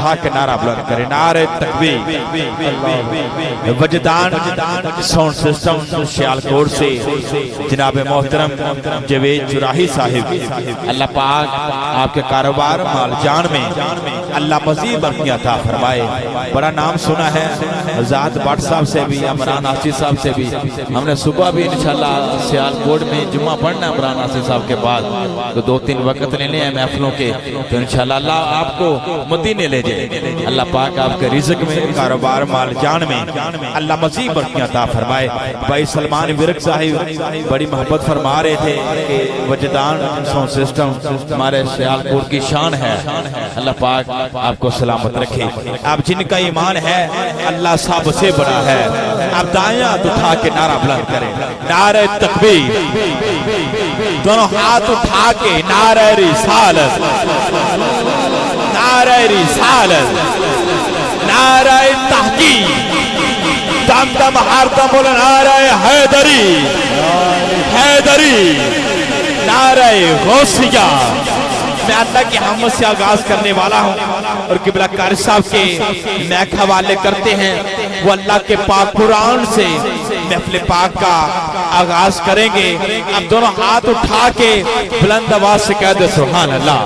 اٹھا کے نعرہ بلند کریں، نعرہ تکبیر۔ وجدان ساؤنڈ سسٹم سیالکوٹ سے جناب محترم جوید جراحی صاحب، اللہ پاک آپ کے کاروبار مال جان میں اللہ مزید برکیاں عطا فرمائے۔ بڑا نام سنا ہے ذات بٹ صاحب سے بھی، عمران آصف صاحب سے بھی، ہم نے صبح بھی انشاءاللہ سیالکوٹ میں جمعہ پڑھنا ہے عمران آصف صاحب کے بعد، تو 2-3 وقت لینے ہیں محفلوں کے، تو انشاءاللہ اللہ آپ کو مدینے لے جائے۔ اللہ پاک آپ کے رزق میں، کاروبار مال جان میں اللہ مزید برکیاں عطا فرمائے۔ بھائی سلمان ورک صاحب بڑی محبت فرما رہے تھے کہ وجدان ساؤنڈ سسٹم ہمارے سیالکوٹ کی شان ہے، اللہ پاک آپ کو سلامت رکھے۔ آپ جن کا ایمان ہے اللہ سب سے بڑا ہے، آپ دائیں ہاتھ اٹھا کے نعرہ بلند کریں، نعرہ تکبیر، دونوں ہاتھ اٹھا کے نعرہ رسالت، نعرہ رسالت، نعرہ تحقیق، دم دم ہر دم بولو نعرہ حیدری، حیدری، نعرہ غوثیہ۔ میں اللہ کی حمد سے آغاز کرنے والا ہوں اور قبلہ قاری صاحب کے میک حوالے کرتے ہیں، وہ اللہ کے پاک قرآن سے محفل پاک کا آغاز کریں گے۔ اب دونوں ہاتھ اٹھا کے بلند آواز سے کہہ دے سبحان اللہ۔